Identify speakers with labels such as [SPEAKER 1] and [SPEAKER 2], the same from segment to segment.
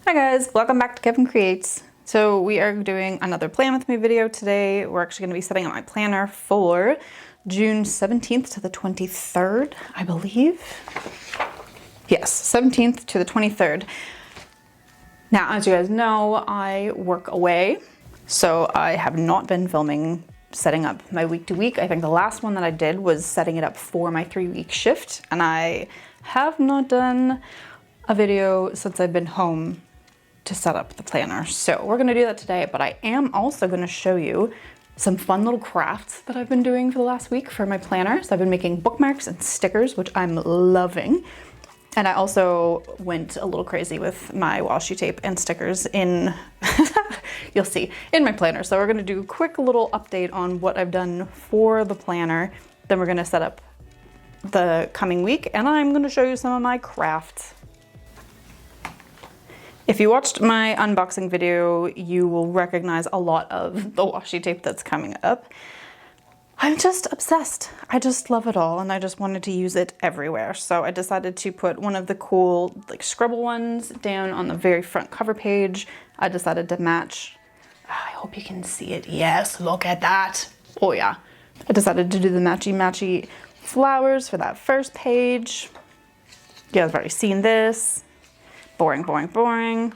[SPEAKER 1] Hi guys, welcome back to Kevin Creates. So we are doing another Plan With Me video today. We're actually going to be setting up my planner for June 17th to the 23rd, I believe. Yes, 17th to the 23rd. Now, as you guys know, I work away, so I have not been filming setting up my week to week. I think the last one that I did was setting it up for my 3-week shift, and I have not done a video since I've been home to set up the planner. So we're gonna do that today, but I am also gonna show you some fun little crafts that I've been doing for the last week for my planner. So I've been making bookmarks and stickers, which I'm loving. And I also went a little crazy with my washi tape and stickers in, you'll see, in my planner. So we're gonna do a quick little update on what I've done for the planner. Then we're gonna set up the coming week, and I'm gonna show you some of my crafts. If you watched my unboxing video, you will recognize a lot of the washi tape that's coming up. I'm just obsessed. I just love it all, and I just wanted to use it everywhere. So I decided to put one of the cool like scribble ones down on the very front cover page. I decided to match, I hope you can see it. Yes, look at that. Oh yeah. I decided to do the matchy flowers for that first page. You guys have already seen this. Boring, boring, boring.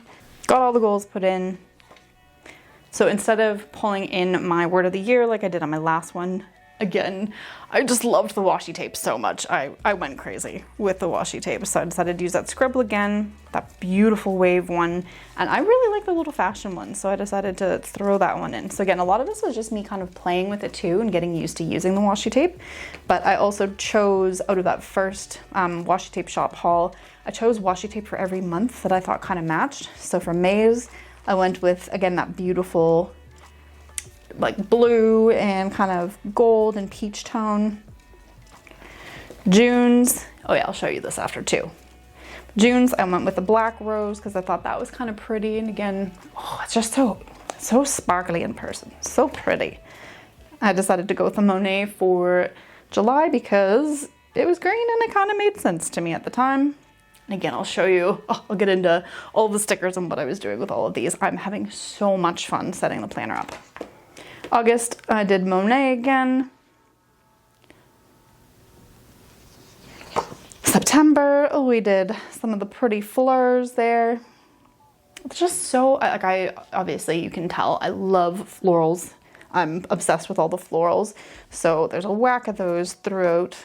[SPEAKER 1] Got all the goals put in. So instead of pulling in my word of the year like I did on my last one, again, I just loved the washi tape so much. I went crazy with the washi tape. So I decided to use that scribble again, that beautiful wave one. And I really like the little fashion one, so I decided to throw that one in. So again, a lot of this was just me kind of playing with it too and getting used to using the washi tape. But I also chose, out of that first washi tape shop haul, I chose washi tape for every month that I thought kind of matched. So for May's, I went with, again, that beautiful like blue and kind of gold and peach tone. June's, oh yeah, I'll show you this after too. June's, I went with the black rose because I thought that was kind of pretty. And again, oh, it's just so sparkly in person, so pretty. I decided to go with the Monet for July because it was green and it kind of made sense to me at the time. And again, I'll show you, I'll get into all the stickers and what I was doing with all of these. I'm having so much fun setting the planner up. August, I did Monet again. September, we did some of the pretty fleurs there. It's just so, like, obviously you can tell, I love florals. I'm obsessed with all the florals. So there's a whack of those throughout.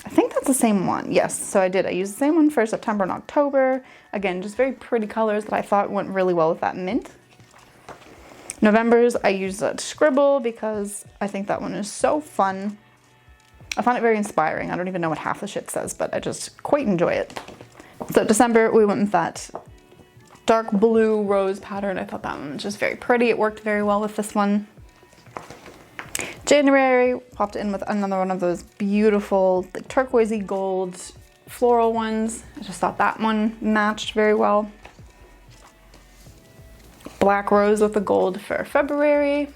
[SPEAKER 1] I think that's the same one. Yes, so I used the same one for September and October. Again, just very pretty colors that I thought went really well with that mint. November's, I used that scribble because I think that one is so fun. I found it very inspiring. I don't even know what half the shit says, but I just quite enjoy it. So December, we went with that dark blue rose pattern. I thought that one was just very pretty. It worked very well with this one. January, popped in with another one of those beautiful like, turquoisey gold floral ones. I just thought that one matched very well. Black rose with the gold for February.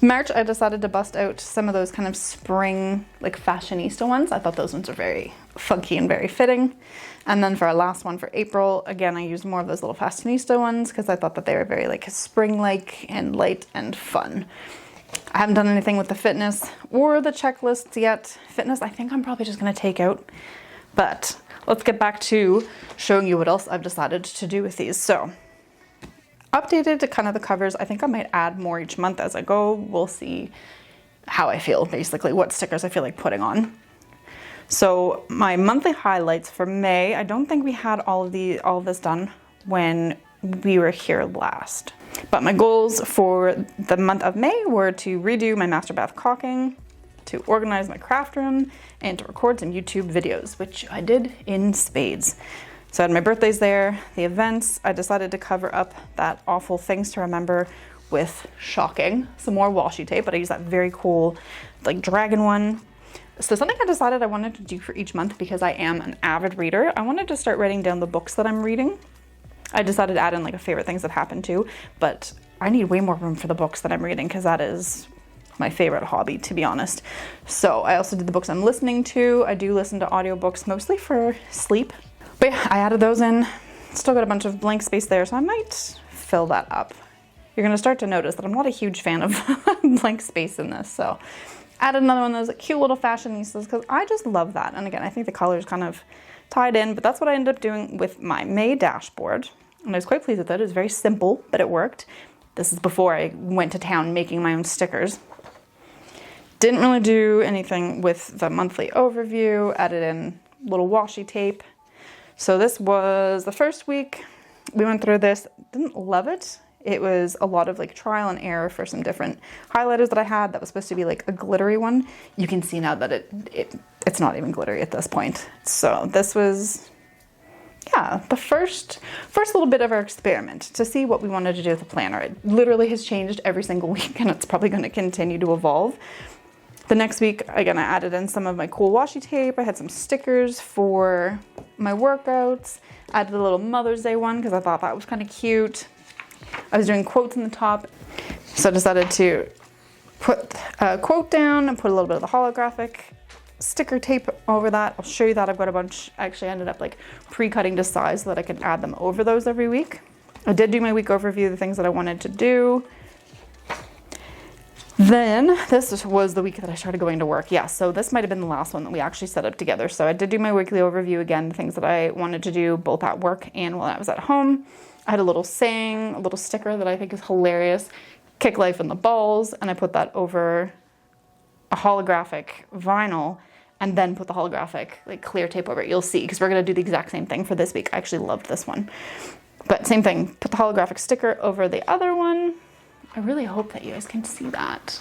[SPEAKER 1] March, I decided to bust out some of those kind of spring, like fashionista ones. I thought those ones were very funky and very fitting. And then for our last one for April, again, I used more of those little fashionista ones because I thought that they were very like spring-like and light and fun. I haven't done anything with the fitness or the checklists yet. Fitness, I think I'm probably just gonna take out, but let's get back to showing you what else I've decided to do with these. So, updated to kind of the covers. I think I might add more each month as I go. We'll see how I feel, basically, what stickers I feel like putting on. So my monthly highlights for May, I don't think we had all of this done when we were here last. But my goals for the month of May were to redo my master bath caulking, to organize my craft room, and to record some YouTube videos, which I did in spades. So I had my birthdays there, the events. I decided to cover up that awful things to remember with, shocking, some more washi tape, but I used that very cool like dragon one. So something I decided I wanted to do for each month, because I am an avid reader, I wanted to start writing down the books that I'm reading. I decided to add in like a favorite things that happened to, but I need way more room for the books that I'm reading because that is my favorite hobby, to be honest. So I also did the books I'm listening to. I do listen to audiobooks mostly for sleep. But yeah, I added those in. Still got a bunch of blank space there, so I might fill that up. You're gonna start to notice that I'm not a huge fan of blank space in this, so added another one of those cute little fashionistas because I just love that. And again, I think the colors kind of tied in, but that's what I ended up doing with my May dashboard. And I was quite pleased with it. It was very simple, but it worked. This is before I went to town making my own stickers. Didn't really do anything with the monthly overview, added in little washi tape. So this was the first week. We went through this, didn't love it. It was a lot of like trial and error for some different highlighters that I had that was supposed to be like a glittery one. You can see now that it's not even glittery at this point. So this was, yeah, the first little bit of our experiment to see what we wanted to do with the planner. It literally has changed every single week and it's probably going to continue to evolve. The next week, again, I added in some of my cool washi tape. I had some stickers for my workouts. Added a little Mother's Day one because I thought that was kind of cute. I was doing quotes in the top, so I decided to put a quote down and put a little bit of the holographic sticker tape over that. I'll show you that. I've got a bunch. I actually ended up like pre-cutting to size so that I can add them over those every week. I did do my week overview, the things that I wanted to do. Then this was the week that I started going to work. Yeah, so this might have been the last one that we actually set up together. So I did do my weekly overview again, the things that I wanted to do both at work and while I was at home. I had a little saying, a little sticker that I think is hilarious, kick life in the balls, and I put that over a holographic vinyl and then put the holographic like clear tape over it. You'll see, because we're going to do the exact same thing for this week. I actually loved this one. But same thing, put the holographic sticker over the other one. I really hope that you guys can see that.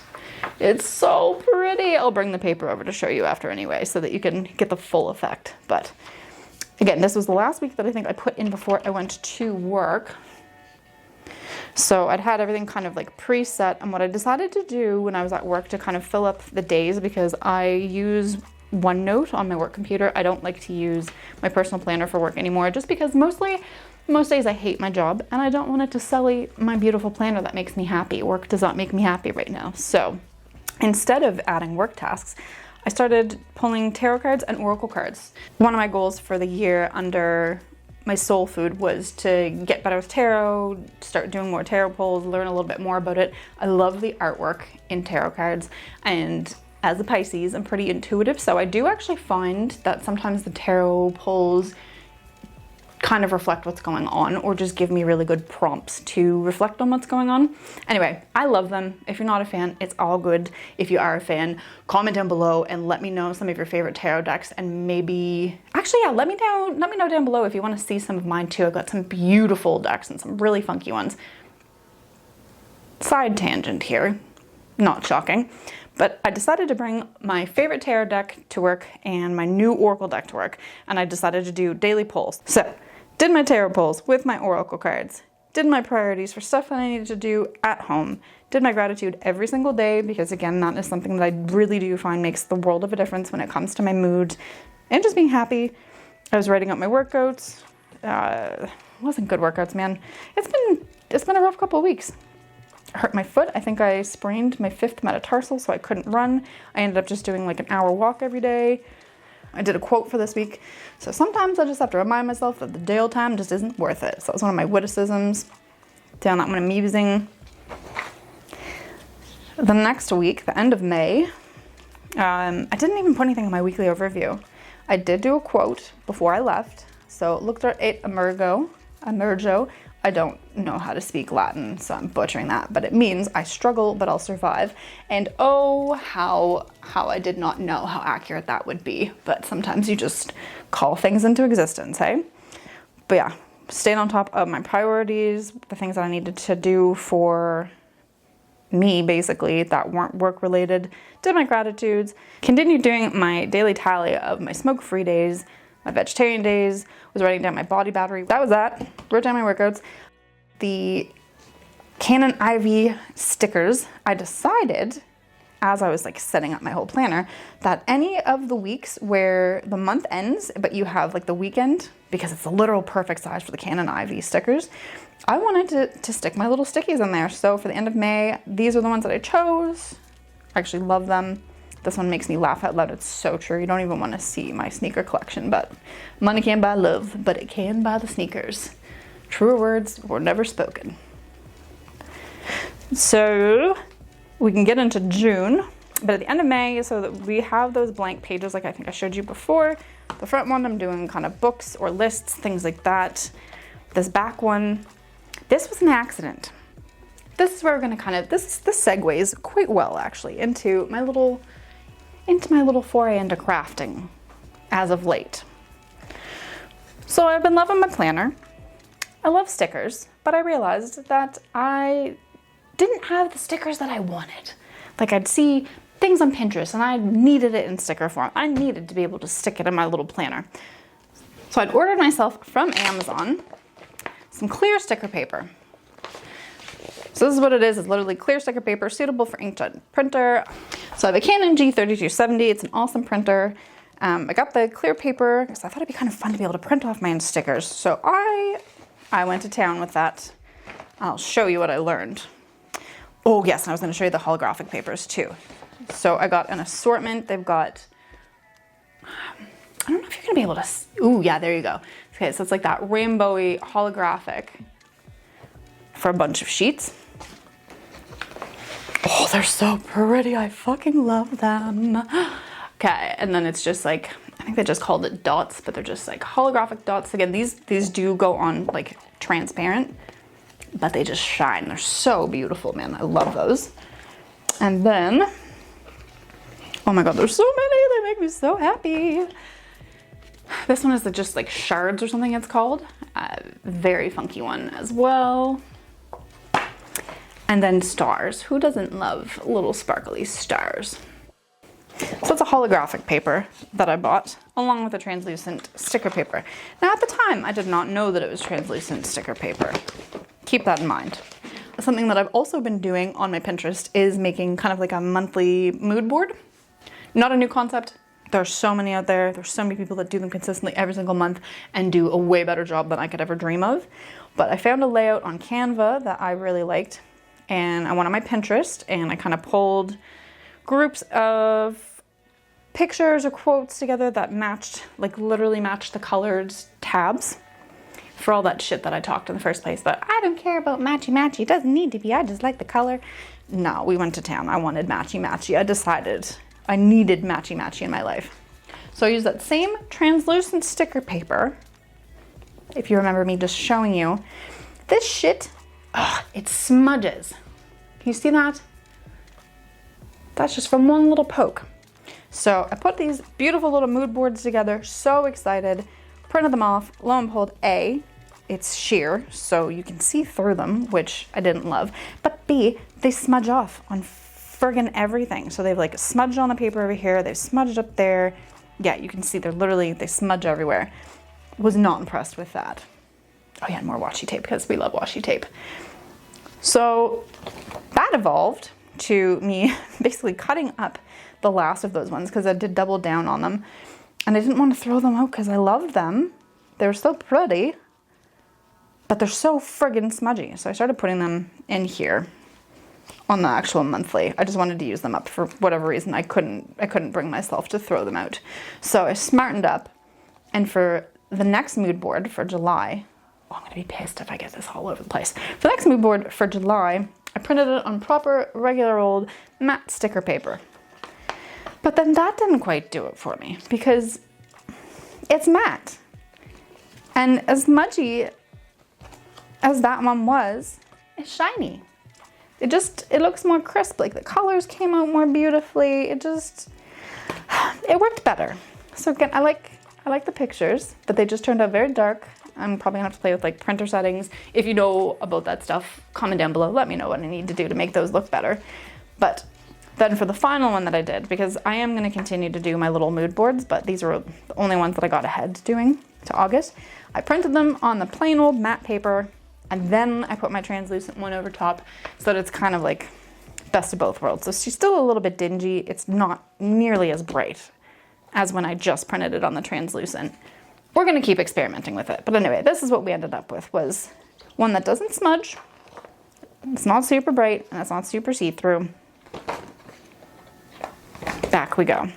[SPEAKER 1] It's so pretty. I'll bring the paper over to show you after anyway so that you can get the full effect. But again, this was the last week that I think I put in before I went to work. So I'd had everything kind of like preset, and what I decided to do when I was at work to kind of fill up the days, because I use OneNote on my work computer. I don't like to use my personal planner for work anymore, just because most days I hate my job and I don't want it to sully my beautiful planner that makes me happy. Work does not make me happy right now. So instead of adding work tasks, I started pulling tarot cards and oracle cards. One of my goals for the year under my soul food was to get better with tarot, start doing more tarot pulls, learn a little bit more about it. I love the artwork in tarot cards, and as a Pisces, I'm pretty intuitive, so I do actually find that sometimes the tarot pulls kind of reflect what's going on or just give me really good prompts to reflect on what's going on. Anyway, I love them. If you're not a fan, it's all good. If you are a fan, comment down below and let me know some of your favorite tarot decks, and maybe, actually, yeah, let me know down below if you want to see some of mine too. I've got some beautiful decks and some really funky ones. Side tangent here, not shocking, but I decided to bring my favorite tarot deck to work and my new oracle deck to work, and I decided to do daily polls. So did my tarot pulls with my oracle cards, did my priorities for stuff that I needed to do at home, did my gratitude every single day, because again, that is something that I really do find makes the world of a difference when it comes to my mood and just being happy. I was writing up my workouts. Wasn't good workouts, man. It's been a rough couple of weeks. I hurt my foot. I think I sprained my 5th metatarsal, so I couldn't run. I ended up just doing like an hour walk every day. I did a quote for this week. So sometimes I just have to remind myself that the day old time just isn't worth it. So that was one of my witticisms. Down that one I'm using. The next week, the end of May, I didn't even put anything in my weekly overview. I did do a quote before I left. So luctor et emergo. I don't know how to speak Latin, so I'm butchering that, but it means I struggle, but I'll survive. And oh, how I did not know how accurate that would be, but sometimes you just call things into existence, hey? But yeah, stayed on top of my priorities, the things that I needed to do for me, basically, that weren't work related, did my gratitudes, continued doing my daily tally of my smoke-free days, my vegetarian days, was writing down my body battery. That was that. Wrote down my workouts. The Canon IV stickers, I decided, as I was like setting up my whole planner, that any of the weeks where the month ends, but you have like the weekend, because it's the literal perfect size for the Canon IV stickers, I wanted to stick my little stickies in there. So for the end of May, these are the ones that I chose. I actually love them. This one makes me laugh out loud. It's so true. You don't even want to see my sneaker collection, but money can't buy love, but it can buy the sneakers. Truer words were never spoken. So we can get into June, but at the end of May, so that we have those blank pages like I think I showed you before. The front one, I'm doing kind of books or lists, things like that. This back one, this was an accident. This is where we're gonna kind of, this segues quite well actually into my little foray into crafting as of late. So I've been loving my planner. I love stickers, but I realized that I didn't have the stickers that I wanted. Like I'd see things on Pinterest and I needed it in sticker form. I needed to be able to stick it in my little planner. So I'd ordered myself from Amazon some clear sticker paper. So this is what it is. It's literally clear sticker paper suitable for inkjet printer. So I have a Canon G3270. It's an awesome printer. I got the clear paper because I thought it'd be kind of fun to be able to print off my own stickers. So I went to town with that. I'll show you what I learned. Oh yes, and I was going to show you the holographic papers too. So I got an assortment. They've got, I don't know if you're going to be able to, ooh yeah, there you go. Okay, so it's like that rainbowy holographic for a bunch of sheets. Oh, they're so pretty. I fucking love them. Okay, and then it's just like, I think they just called it dots, but they're just like holographic dots. Again, these do go on like transparent, but they just shine. They're so beautiful, man. I love those. And then, oh my God, there's so many. They make me so happy. This one is just like shards or something it's called. Very funky one as well. And then stars. Who doesn't love little sparkly stars? So it's a holographic paper that I bought along with a translucent sticker paper. Now at the time, I did not know that it was translucent sticker paper. Keep that in mind. Something that I've also been doing on my Pinterest is making kind of like a monthly mood board. Not a new concept. There's so many out there. There's so many people that do them consistently every single month and do a way better job than I could ever dream of. But I found a layout on Canva that I really liked, and I went on my Pinterest and I kind of pulled groups of pictures or quotes together that matched, like literally matched the colored tabs for all that shit that I talked in the first place. But I don't care about matchy-matchy. It doesn't need to be. I just like the color. No, we went to town. I wanted matchy-matchy. I decided I needed matchy-matchy in my life. So I used that same translucent sticker paper. If you remember me just showing you, this shit, it smudges. Can you see that? That's just from one little poke. So I put these beautiful little mood boards together, so excited, printed them off. Lo and behold, A, it's sheer, so you can see through them, which I didn't love. But B, they smudge off on friggin' everything. So they've like smudged on the paper over here, they've smudged up there. Yeah, you can see they smudge everywhere. Was not impressed with that. Oh yeah, and more washi tape because we love washi tape. So that evolved to me basically cutting up the last of those ones because I did double down on them. And I didn't want to throw them out because I loved them. They were so pretty, but they're so friggin' smudgy. So I started putting them in here on the actual monthly. I just wanted to use them up for whatever reason. I couldn't bring myself to throw them out. So I smartened up, and for the next mood board for July, oh, I'm gonna be pissed if I get this all over the place. For the next mood board for July, I printed it on proper, regular old matte sticker paper. But then that didn't quite do it for me because it's matte. And as smudgy as that one was, it's shiny. It looks more crisp, like the colors came out more beautifully. It worked better. So again, I like the pictures, but they just turned out very dark. I'm probably gonna have to play with like printer settings. If you know about that stuff, comment down below. Let me know what I need to do to make those look better. But then for the final one that I did, because I am gonna continue to do my little mood boards, but these are the only ones that I got ahead doing to August. I printed them on the plain old matte paper, and then I put my translucent one over top so that it's kind of like best of both worlds. So she's still a little bit dingy. It's not nearly as bright as when I just printed it on the translucent. We're gonna keep experimenting with it. But anyway, this is what we ended up with, was one that doesn't smudge, it's not super bright, and it's not super see-through. Back back we go.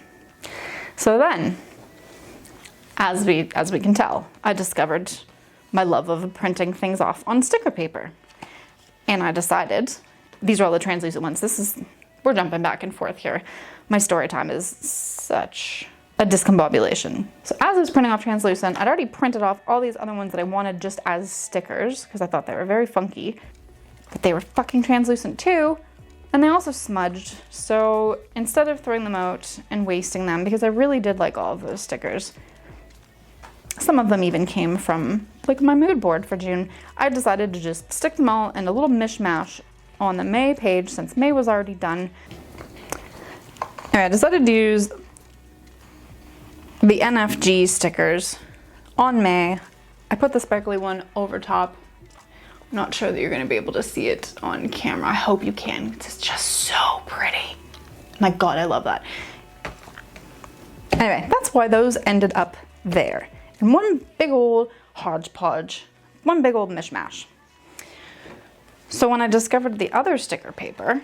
[SPEAKER 1] So then, as we can tell, I discovered my love of printing things off on sticker paper. And I decided, these are all the translucent ones. We're jumping back and forth here. My story time is such a discombobulation. So as I was printing off translucent, I'd already printed off all these other ones that I wanted just as stickers because I thought they were very funky, but they were fucking translucent too. And they also smudged. So instead of throwing them out and wasting them, because I really did like all of those stickers, some of them even came from like my mood board for June, I decided to just stick them all in a little mishmash on the May page since May was already done. Anyway, I decided to use the NFG stickers on May. I put the sparkly one over top. I'm not sure that you're going to be able to see it on camera. I hope you can. It's just so pretty. My God, I love that. Anyway, that's why those ended up there. In one big old hodgepodge, one big old mishmash. So when I discovered the other sticker paper,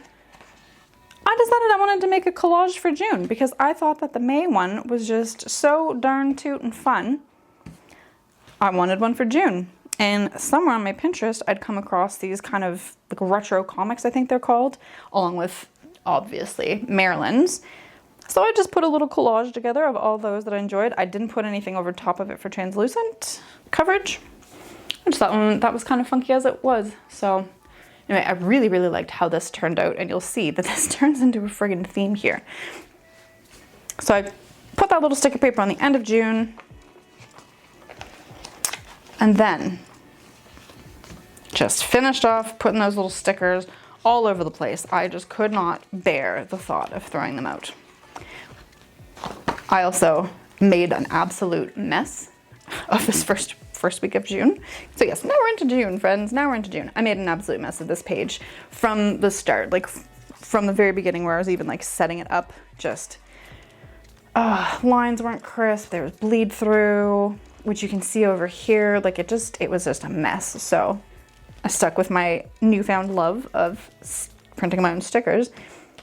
[SPEAKER 1] I decided I wanted to make a collage for June because I thought that the May one was just so darn cute and fun. I wanted one for June. And somewhere on my Pinterest, I'd come across these kind of like retro comics, I think they're called, along with, obviously, Marilyn's. So I just put a little collage together of all those that I enjoyed. I didn't put anything over top of it for translucent coverage. I just thought that was kind of funky as it was. So anyway, I really, really liked how this turned out, and you'll see that this turns into a friggin' theme here. So I put that little sticker paper on the end of June, and then just finished off putting those little stickers all over the place. I just could not bear the thought of throwing them out. I also made an absolute mess of this first week of June. So yes, now we're into June, friends. Now we're into June. I made an absolute mess of this page from the start, like from the very beginning where I was even like setting it up. Just lines weren't crisp. There was bleed through, which you can see over here. Like it was just a mess. So I stuck with my newfound love of printing my own stickers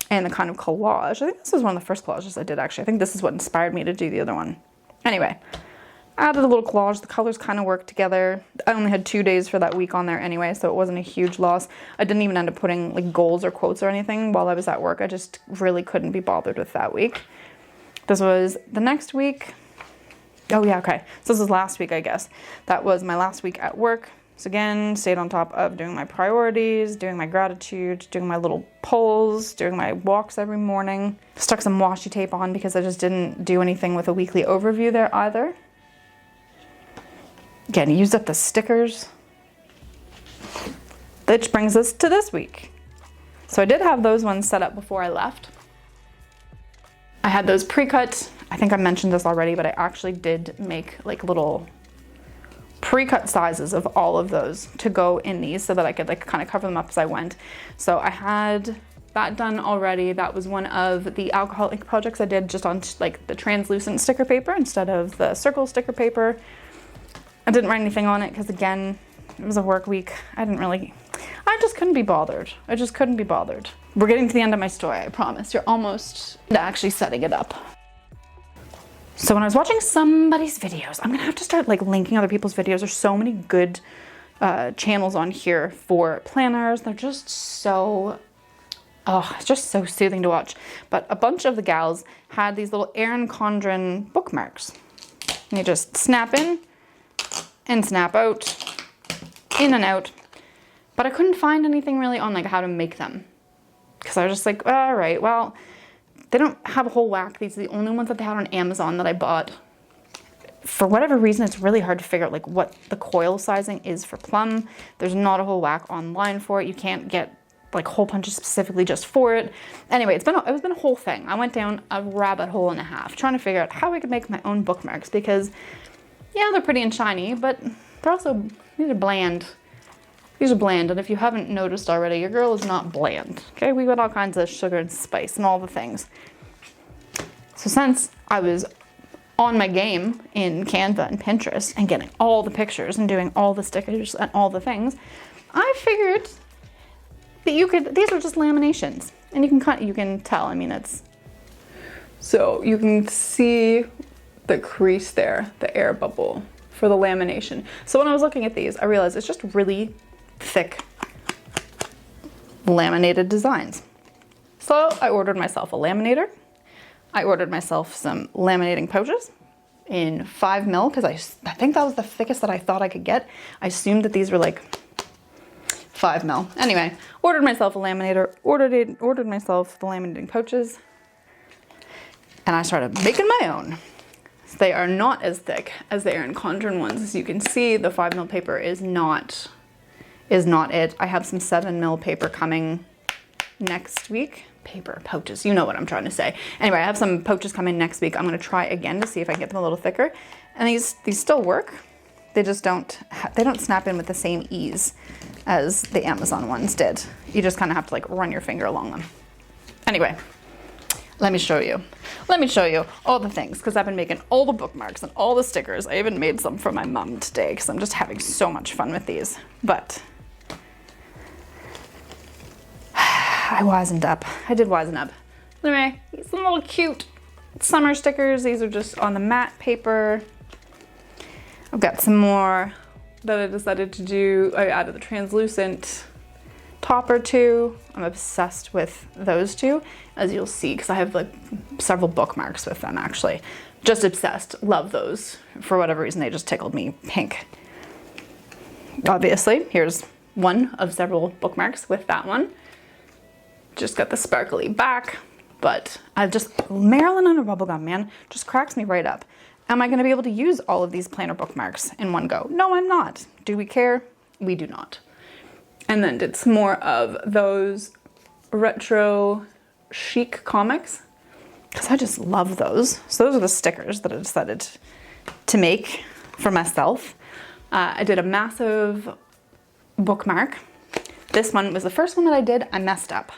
[SPEAKER 1] and the kind of collage. I think this was one of the first collages I did, actually. I think this is what inspired me to do the other one. Anyway, added a little collage. The colors kind of worked together. I only had 2 days for that week on there anyway, so it wasn't a huge loss. I didn't even end up putting like goals or quotes or anything while I was at work. I just really couldn't be bothered with that week. This was the next week. Oh yeah, okay. So this was last week, I guess. That was my last week at work. So again, stayed on top of doing my priorities, doing my gratitude, doing my little polls, doing my walks every morning. Stuck some washi tape on because I just didn't do anything with a weekly overview there either. Again, used up the stickers. Which brings us to this week. So I did have those ones set up before I left. I had those pre-cut. I think I mentioned this already, but I actually did make like little pre-cut sizes of all of those to go in these so that I could like kind of cover them up as I went. So I had that done already. That was one of the alcohol ink projects I did just on like the translucent sticker paper instead of the circle sticker paper. I didn't write anything on it because again, it was a work week. I just couldn't be bothered. I just couldn't be bothered. We're getting to the end of my story, I promise. You're almost actually setting it up. So when I was watching somebody's videos, I'm gonna have to start like linking other people's videos. There's so many good channels on here for planners. They're just so, it's just so soothing to watch. But a bunch of the gals had these little Erin Condren bookmarks. And you just snap in and snap out, in and out. But I couldn't find anything really on like how to make them. Because I was just like, all right, well, they don't have a whole whack. These are the only ones that they had on Amazon that I bought. For whatever reason, it's really hard to figure out like what the coil sizing is for Plum. There's not a whole whack online for it. You can't get like hole punches specifically just for it. Anyway, it's been a whole thing. I went down a rabbit hole and a half trying to figure out how I could make my own bookmarks because yeah, they're pretty and shiny, but they're also, these are bland. These are bland, and if you haven't noticed already, your girl is not bland, okay? We got all kinds of sugar and spice and all the things. So since I was on my game in Canva and Pinterest and getting all the pictures and doing all the stickers and all the things, I figured that these are just laminations. And you can tell, I mean, So you can see the crease there, the air bubble for the lamination. So when I was looking at these, I realized it's just really thick laminated designs. So I ordered myself a laminator. I ordered myself some laminating pouches in 5mm because I think that was the thickest that I thought I could get. I assumed that these were like 5mm. Anyway, ordered myself a laminator, ordered myself the laminating pouches, and I started making my own. They are not as thick as the Erin Condren ones. As you can see, the 5mm paper is not it. I have some 7mm paper coming next week. Paper, pouches, you know what I'm trying to say. Anyway, I have some pouches coming next week. I'm gonna try again to see if I can get them a little thicker. And these still work. They just don't snap in with the same ease as the Amazon ones did. You just kind of have to like run your finger along them. Anyway, let me show you. Let me show you all the things, because I've been making all the bookmarks and all the stickers. I even made some for my mom today because I'm just having so much fun with these. But I wisened up. I did wisen up. Anyway, some little cute summer stickers. These are just on the matte paper. I've got some more that I decided to do. I added the translucent topper too. I'm obsessed with those two, as you'll see, because I have like several bookmarks with them actually. Just obsessed. Love those. For whatever reason, they just tickled me pink. Obviously, here's one of several bookmarks with that one. Just got the sparkly back, but Marilyn under bubblegum, man, just cracks me right up. Am I going to be able to use all of these planner bookmarks in one go? No, I'm not. Do we care? We do not. And then did some more of those retro chic comics, because I just love those. So those are the stickers that I decided to make for myself. I did a massive bookmark. This one was the first one that I did. I messed up.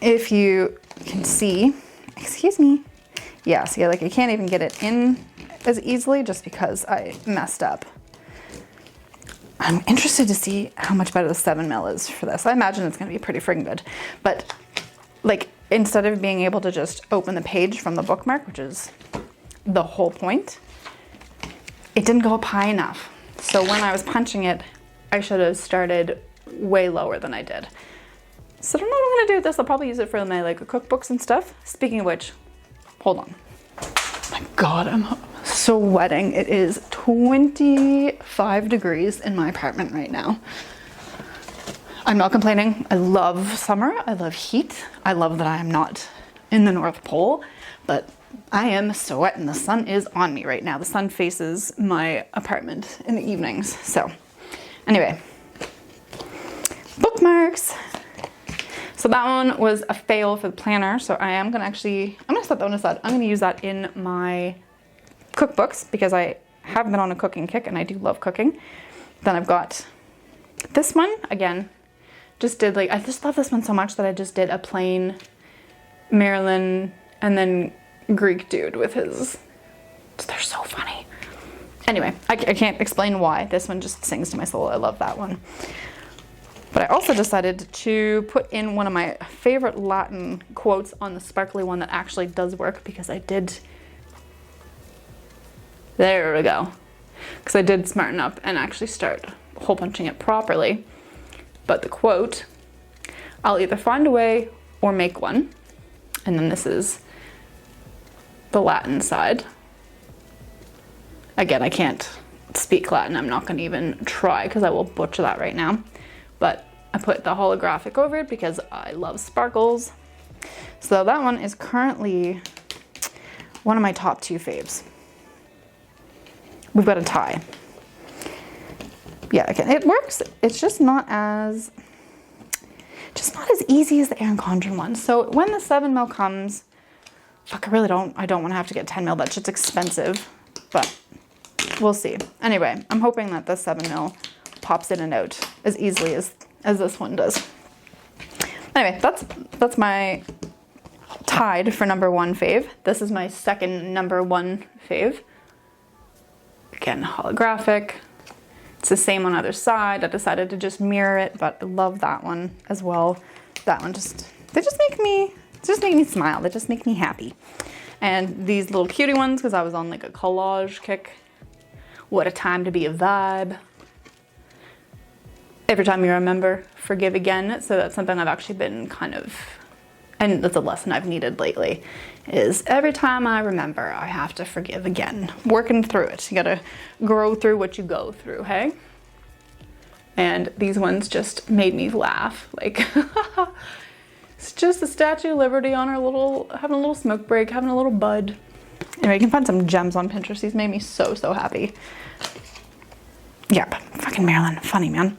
[SPEAKER 1] If you can see, excuse me. Yeah, see, like I can't even get it in as easily just because I messed up. I'm interested to see how much better the 7mm is for this. I imagine it's gonna be pretty friggin' good. But like, instead of being able to just open the page from the bookmark, which is the whole point, it didn't go up high enough. So when I was punching it, I should have started way lower than I did. So I don't know what I'm gonna do with this. I'll probably use it for my like cookbooks and stuff. Speaking of which, hold on. Oh my God, I'm sweating. It is 25 degrees in my apartment right now. I'm not complaining. I love summer. I love heat. I love that I am not in the North Pole, but I am sweating. The sun is on me right now. The sun faces my apartment in the evenings. So anyway, bookmarks. So that one was a fail for the planner. So I'm gonna set that one aside. I'm gonna use that in my cookbooks because I have been on a cooking kick and I do love cooking. Then I've got this one again. I just love this one so much that I just did a plain Marilyn and then Greek dude with his, they're so funny. Anyway, I can't explain why. This one just sings to my soul. I love that one. But I also decided to put in one of my favorite Latin quotes on the sparkly one that actually does work, because I did, there we go. Because I did smarten up and actually start hole punching it properly. But the quote, I'll either find a way or make one. And then this is the Latin side. Again, I can't speak Latin. I'm not gonna even try because I will butcher that right now. But I put the holographic over it because I love sparkles. So that one is currently one of my top 2 faves. We've got a tie. Yeah, again, it works. It's just not as easy as the Erin Condren one. So when the 7mm comes, fuck, I don't want to have to get 10mm. That's just expensive, but we'll see. Anyway, I'm hoping that the 7mm pops in and out as easily as this one does. Anyway, that's my tied for number 1 fave. This is my second number 1 fave. Again, holographic. It's the same on either side. I decided to just mirror it, but I love that one as well. That one they just make me just make me smile. They just make me happy. And these little cutie ones, because I was on like a collage kick. What a time to be a vibe. Every time you remember, forgive again. So that's something I've actually been kind of, and that's a lesson I've needed lately, is every time I remember, I have to forgive again. Working through it. You gotta grow through what you go through, hey? And these ones just made me laugh. Like, it's just the Statue of Liberty on her little, having a little smoke break, having a little bud. Anyway, you can find some gems on Pinterest. These made me so, so happy. Yep, fucking Marilyn, funny, man.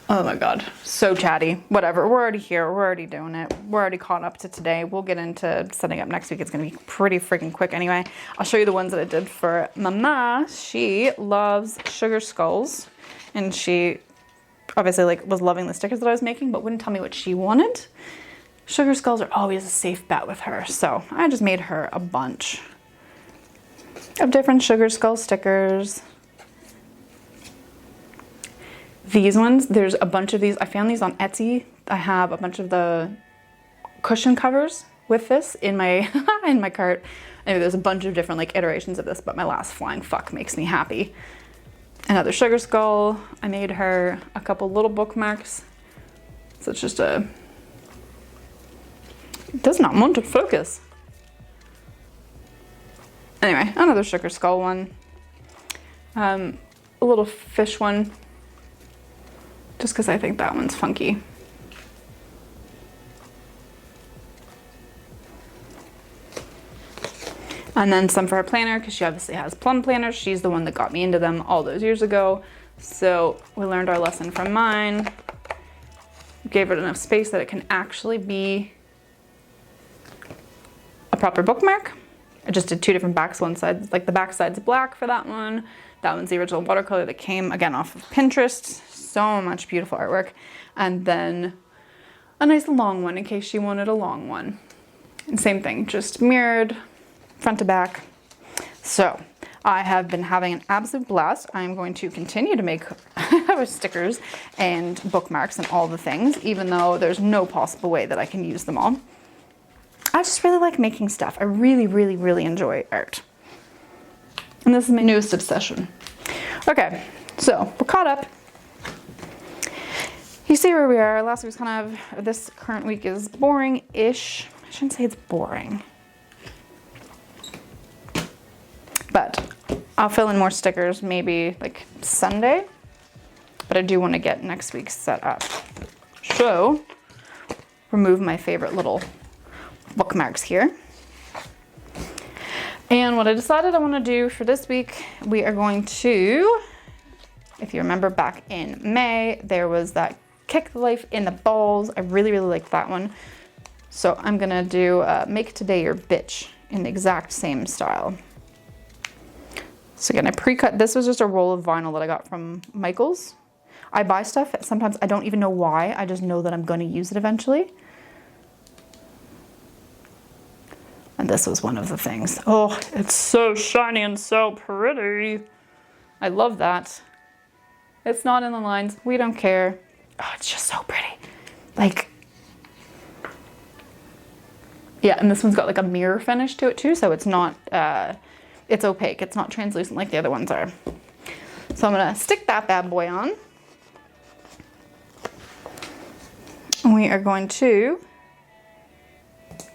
[SPEAKER 1] Oh my God, so chatty. Whatever, we're already here, we're already doing it. We're already caught up to today. We'll get into setting up next week. It's gonna be pretty freaking quick anyway. I'll show you the ones that I did for Mama. She loves sugar skulls, and she obviously like was loving the stickers that I was making, but wouldn't tell me what she wanted. Sugar skulls are always a safe bet with her, so I just made her a bunch of different sugar skull stickers. These ones, there's a bunch of these. I found these on Etsy. I have a bunch of the cushion covers with this in my in my cart. Anyway, there's a bunch of different like iterations of this, but my last flying fuck makes me happy. Another sugar skull. I made her a couple little bookmarks. So it's just a, it does not want to focus. Anyway, another sugar skull one. A little fish one. Just because I think that one's funky. And then some for her planner, because she obviously has plum planners. She's the one that got me into them all those years ago. So we learned our lesson from mine. Gave it enough space that it can actually be a proper bookmark. I just did two different backs. One side, like the back side's black for that one. That one's the original watercolor that came, again, off of Pinterest. So much beautiful artwork. And then a nice long one in case she wanted a long one. And same thing, just mirrored front to back. So I have been having an absolute blast. I'm going to continue to make stickers and bookmarks and all the things, even though there's no possible way that I can use them all. I just really like making stuff. I really, really, really enjoy art. And this is my newest obsession. Okay, so we're caught up. You see where we are. Last week was kind of, this current week is boring-ish. I shouldn't say it's boring. But I'll fill in more stickers maybe like Sunday. But I do want to get next week set up. So, remove my favorite little bookmarks here. And what I decided I want to do for this week, we are going to, if you remember back in May, there was that Kick the Life in the Balls. I really, really liked that one. So I'm going to do Make Today Your Bitch in the exact same style. So again, I pre-cut, this was just a roll of vinyl that I got from Michael's. I buy stuff, sometimes I don't even know why, I just know that I'm going to use it eventually. And this was one of the things. Oh, it's so shiny and so pretty. I love that. It's not in the lines. We don't care. Oh, it's just so pretty. Like, yeah, and this one's got like a mirror finish to it too, so it's not, it's opaque. It's not translucent like the other ones are. So I'm gonna stick that bad boy on. We are going to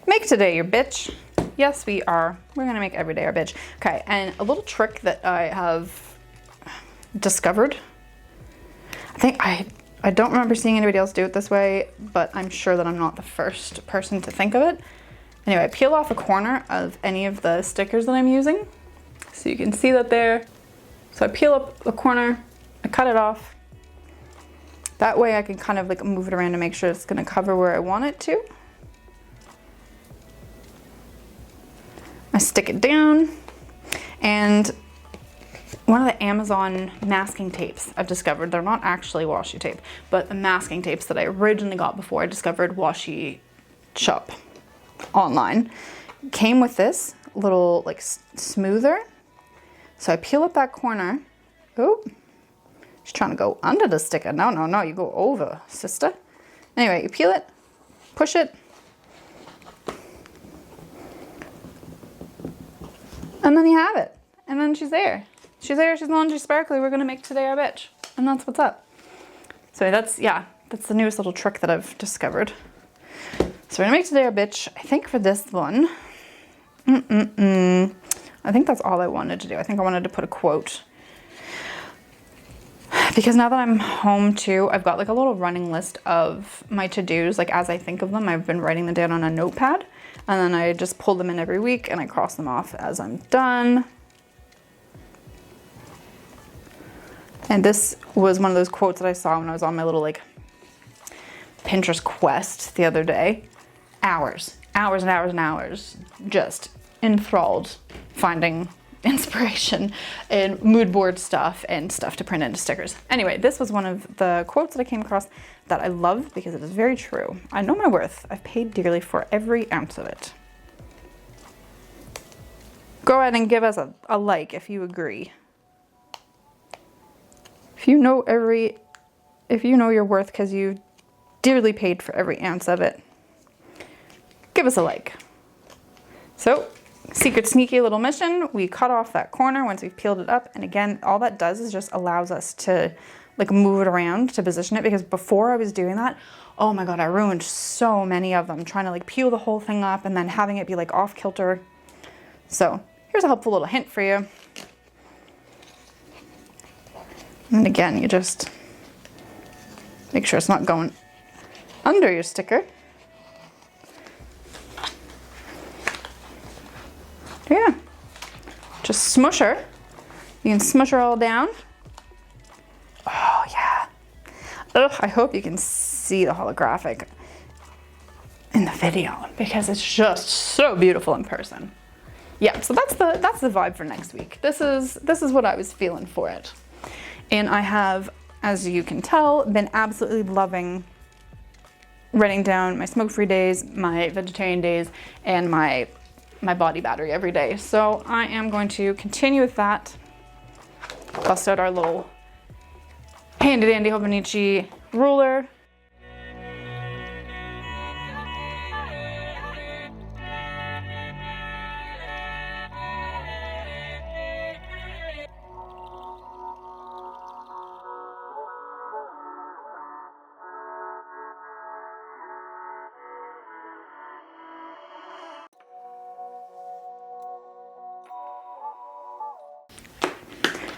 [SPEAKER 1] make today your bitch. Yes, we are. We're gonna make every day our bitch. Okay, and a little trick that I have discovered. I don't remember seeing anybody else do it this way, but I'm sure that I'm not the first person to think of it. Anyway, peel off a corner of any of the stickers that I'm using. So you can see that there. So I peel up a corner, I cut it off. That way I can kind of like move it around to make sure it's gonna cover where I want it to. I stick it down, and one of the Amazon masking tapes I've discovered, they're not actually washi tape, but the masking tapes that I originally got before I discovered washi shop online, came with this little like smoother. So I peel up that corner. Oh, she's trying to go under the sticker. No, no, no, you go over, sister. Anyway, you peel it, push it. And then you have it. And then she's there. She's there, she's long, she's sparkly. We're gonna make today our bitch. And that's what's up. So that's the newest little trick that I've discovered. So we're gonna make today our bitch. I think for this one, I think that's all I wanted to do. I think I wanted to put a quote. Because now that I'm home too, I've got like a little running list of my to-dos. Like as I think of them, I've been writing them down on a notepad. And then I just pull them in every week and I cross them off as I'm done. And this was one of those quotes that I saw when I was on my little like Pinterest quest the other day. Hours and hours and hours, just enthralled finding inspiration and mood board stuff and stuff to print into stickers. Anyway, this was one of the quotes that I came across that I love because it is very true. I know my worth. I've paid dearly for every ounce of it. Go ahead and give us a like if you agree. If you know your worth because you dearly paid for every ounce of it, give us a like. So, secret sneaky little mission. We cut off that corner once we've peeled it up. And again, all that does is just allows us to like move it around to position it, because before I was doing that, oh my God, I ruined so many of them trying to like peel the whole thing up and then having it be like off kilter. So here's a helpful little hint for you. And again, you just make sure it's not going under your sticker. Yeah, just smush her. You can smush her all down. Oh yeah. Ugh, I hope you can see the holographic in the video because it's just so beautiful in person. Yeah, so that's the vibe for next week. This is what I was feeling for it. And I have, as you can tell, been absolutely loving writing down my smoke-free days, my vegetarian days, and my body battery every day. So I am going to continue with that. Bust out our little handy dandy Hobonichi ruler.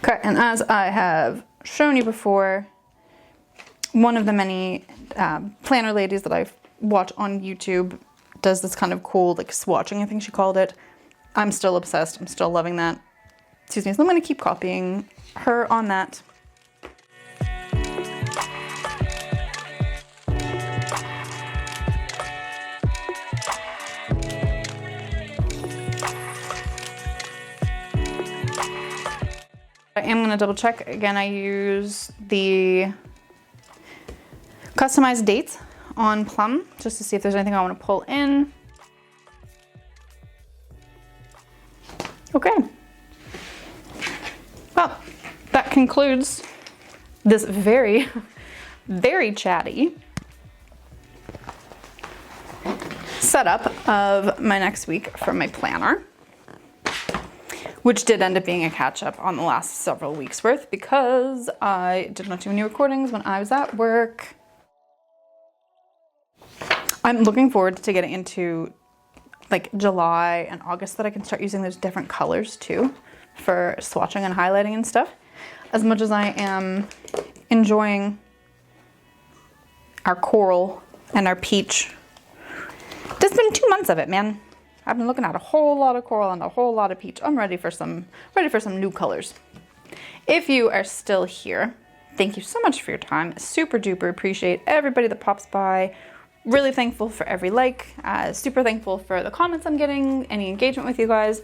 [SPEAKER 1] Okay, and as I have shown you before, one of the many planner ladies that I watch on YouTube does this kind of cool like swatching, I think she called it. I'm still obsessed. I'm still loving that. Excuse me. So I'm going to keep copying her on that. I am going to double check. Again, I use the customized dates on Plum just to see if there's anything I want to pull in. Okay. Well, that concludes this very, very chatty setup of my next week for my planner, which did end up being a catch-up on the last several weeks worth because I did not do any recordings when I was at work. I'm looking forward to getting into like July and August that I can start using those different colors too for swatching and highlighting and stuff. As much as I am enjoying our coral and our peach, it's been 2 months of it, man. I've been looking at a whole lot of coral and a whole lot of peach. I'm ready for some new colors. If you are still here, thank you so much for your time. Super duper appreciate everybody that pops by. Really thankful for every like. Super thankful for the comments I'm getting, any engagement with you guys.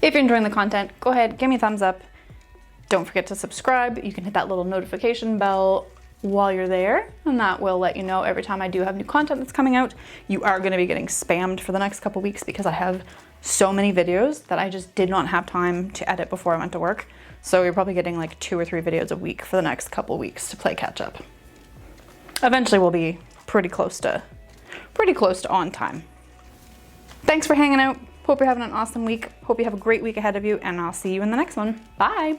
[SPEAKER 1] If you're enjoying the content, go ahead, give me a thumbs up. Don't forget to subscribe. You can hit that little notification bell while you're there, and that will let you know every time I do have new content that's coming out. You are going to be getting spammed for the next couple weeks because I have so many videos that I just did not have time to edit before I went to work. So you're probably getting like 2 or 3 videos a week for the next couple weeks to play catch up. Eventually we'll be pretty close to pretty close to on time. Thanks for hanging out. Hope you're having an awesome week. Hope you have a great week ahead of you, and I'll see you in the next one. Bye.